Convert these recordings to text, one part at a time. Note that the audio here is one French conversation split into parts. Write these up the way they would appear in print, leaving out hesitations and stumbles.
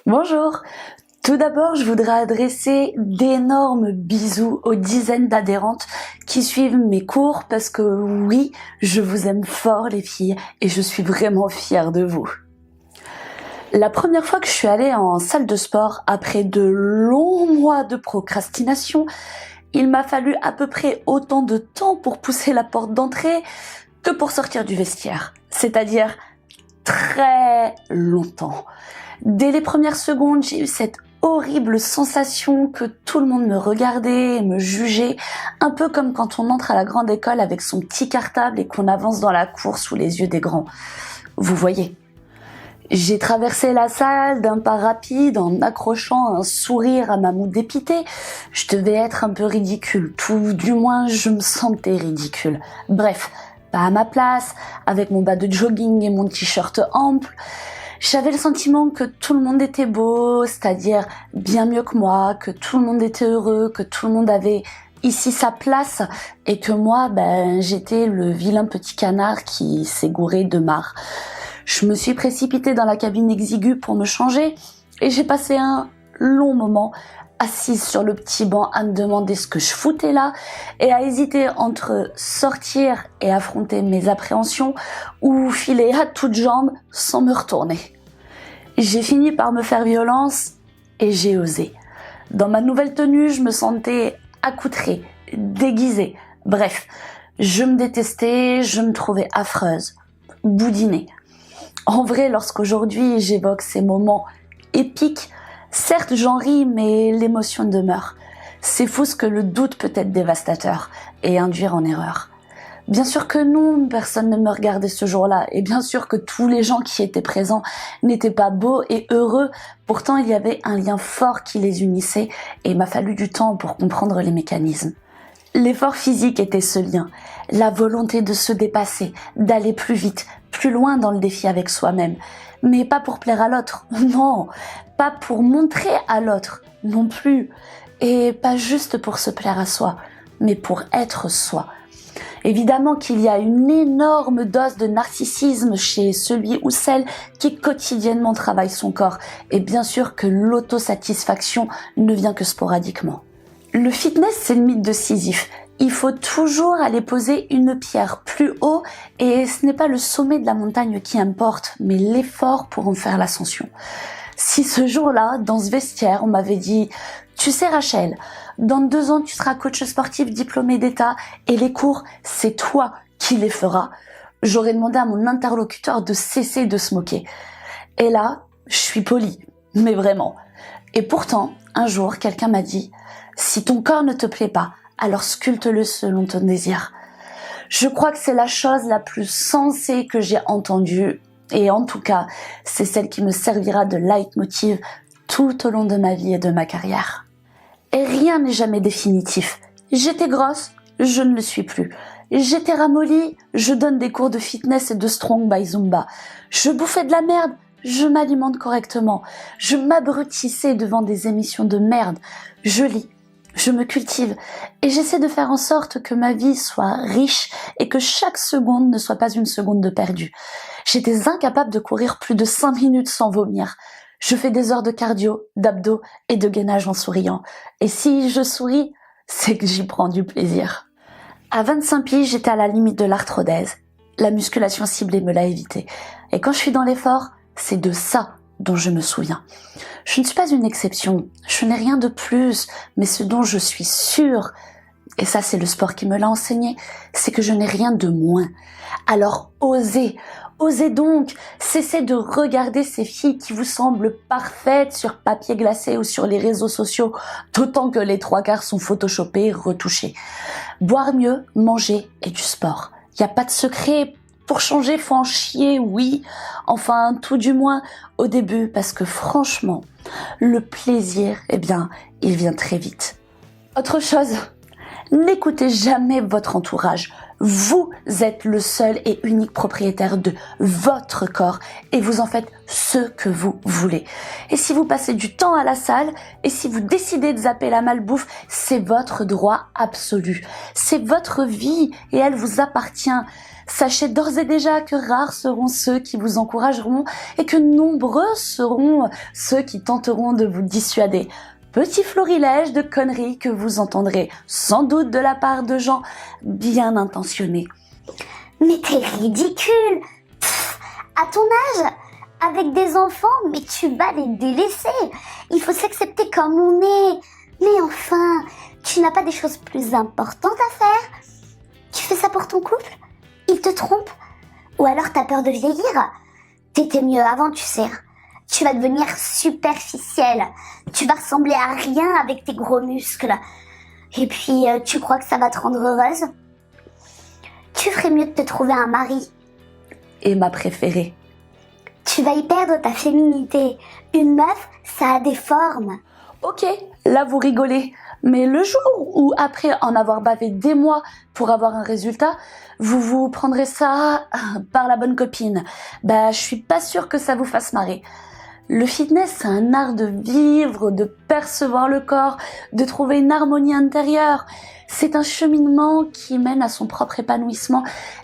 Bonjour! Tout d'abord, je voudrais adresser d'énormes bisous aux dizaines d'adhérentes qui suivent mes cours parce que oui, je vous aime fort les filles et je suis vraiment fière de vous. La première fois que je suis allée en salle de sport, après de longs mois de procrastination, il m'a fallu à peu près autant de temps pour pousser la porte d'entrée que pour sortir du vestiaire, c'est-à-dire très longtemps. Dès les premières secondes, j'ai eu cette horrible sensation que tout le monde me regardait et me jugeait, un peu comme quand on entre à la grande école avec son petit cartable et qu'on avance dans la cour sous les yeux des grands. Vous voyez. J'ai traversé la salle d'un pas rapide en accrochant un sourire à ma moue dépitée. Je devais être un peu ridicule, tout du moins je me sentais ridicule. Bref, pas à ma place, avec mon bas de jogging et mon t-shirt ample. J'avais le sentiment que tout le monde était beau, c'est-à-dire bien mieux que moi, que tout le monde était heureux, que tout le monde avait ici sa place et que moi, j'étais le vilain petit canard qui s'est gouré de marre. Je me suis précipitée dans la cabine exiguë pour me changer et j'ai passé un long moment assise sur le petit banc à me demander ce que je foutais là et à hésiter entre sortir et affronter mes appréhensions ou filer à toutes jambes sans me retourner. J'ai fini par me faire violence et j'ai osé. Dans ma nouvelle tenue, je me sentais accoutrée, déguisée. Bref, je me détestais, je me trouvais affreuse, boudinée. En vrai, lorsqu'aujourd'hui j'évoque ces moments épiques, certes, j'en ris, mais l'émotion demeure. C'est fou ce que le doute peut être dévastateur et induire en erreur. Bien sûr que non, personne ne me regardait ce jour-là, et bien sûr que tous les gens qui étaient présents n'étaient pas beaux et heureux. Pourtant, il y avait un lien fort qui les unissait, et il m'a fallu du temps pour comprendre les mécanismes. L'effort physique était ce lien, la volonté de se dépasser, d'aller plus vite, plus loin dans le défi avec soi-même. Mais pas pour plaire à l'autre, non, pas pour montrer à l'autre, non plus, et pas juste pour se plaire à soi, mais pour être soi. Évidemment qu'il y a une énorme dose de narcissisme chez celui ou celle qui quotidiennement travaille son corps, et bien sûr que l'autosatisfaction ne vient que sporadiquement. Le fitness, c'est le mythe de Sisyphe. Il faut toujours aller poser une pierre plus haut et ce n'est pas le sommet de la montagne qui importe, mais l'effort pour en faire l'ascension. Si ce jour-là, dans ce vestiaire, on m'avait dit « Tu sais Rachel, dans 2 ans, tu seras coach sportif diplômé d'État et les cours, c'est toi qui les feras », j'aurais demandé à mon interlocuteur de cesser de se moquer. Et là, je suis polie, mais vraiment. Et pourtant, un jour, quelqu'un m'a dit « Si ton corps ne te plaît pas, alors sculpte-le selon ton désir. » Je crois que c'est la chose la plus sensée que j'ai entendue et en tout cas, c'est celle qui me servira de leitmotiv tout au long de ma vie et de ma carrière. Et rien n'est jamais définitif. J'étais grosse, je ne le suis plus. J'étais ramollie, je donne des cours de fitness et de strong by Zumba. Je bouffais de la merde, je m'alimente correctement. Je m'abrutissais devant des émissions de merde. Je lis. Je me cultive et j'essaie de faire en sorte que ma vie soit riche et que chaque seconde ne soit pas une seconde de perdue. J'étais incapable de courir plus de 5 minutes sans vomir. Je fais des heures de cardio, d'abdos et de gainage en souriant. Et si je souris, c'est que j'y prends du plaisir. À 25 piges, j'étais à la limite de l'arthrodèse. La musculation ciblée me l'a évité. Et quand je suis dans l'effort, c'est de ça dont je me souviens. Je ne suis pas une exception, je n'ai rien de plus, mais ce dont je suis sûre, et ça c'est le sport qui me l'a enseigné, c'est que je n'ai rien de moins. Alors osez donc, cessez de regarder ces filles qui vous semblent parfaites sur papier glacé ou sur les réseaux sociaux, d'autant que les 3/4 sont photoshopés, retouchés. Boire mieux, manger et du sport. Il n'y a pas de secret. Pour changer, faut en chier, oui. Enfin, tout du moins au début, parce que franchement, le plaisir, il vient très vite. Autre chose, n'écoutez jamais votre entourage. Vous êtes le seul et unique propriétaire de votre corps et vous en faites ce que vous voulez. Et si vous passez du temps à la salle et si vous décidez de zapper la malbouffe, c'est votre droit absolu. C'est votre vie et elle vous appartient. Sachez d'ores et déjà que rares seront ceux qui vous encourageront et que nombreux seront ceux qui tenteront de vous dissuader. Petit florilège de conneries que vous entendrez sans doute de la part de gens bien intentionnés. Mais t'es ridicule! Pff, à ton âge, avec des enfants, mais tu vas les délaisser. Il faut s'accepter comme on est. Mais enfin, tu n'as pas des choses plus importantes à faire? Tu fais ça pour ton couple? Il te trompe? Ou alors t'as peur de vieillir? T'étais mieux avant, tu sais. Tu vas devenir superficielle. Tu vas ressembler à rien avec tes gros muscles. Et puis, tu crois que ça va te rendre heureuse? Tu ferais mieux de te trouver un mari. Et ma préférée. Tu vas y perdre ta féminité. Une meuf, ça a des formes. Ok, là vous rigolez. Mais le jour où, après en avoir bavé des mois pour avoir un résultat, vous vous prendrez ça par la bonne copine. Je suis pas sûre que ça vous fasse marrer. Le fitness, c'est un art de vivre, de percevoir le corps, de trouver une harmonie intérieure. C'est un cheminement qui mène à son propre épanouissement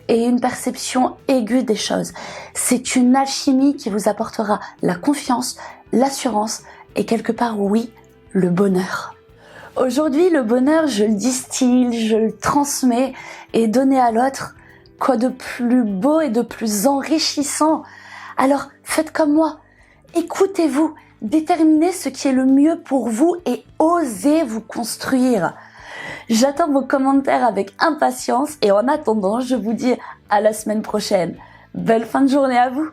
et une perception aiguë des choses. C'est une alchimie qui vous apportera la confiance, l'assurance et quelque part, oui, le bonheur. Aujourd'hui, le bonheur, je le distille, je le transmets et donner à l'autre, quoi de plus beau et de plus enrichissant. Alors, faites comme moi. Écoutez-vous, déterminez ce qui est le mieux pour vous et osez vous construire. J'attends vos commentaires avec impatience et en attendant, je vous dis à la semaine prochaine. Belle fin de journée à vous!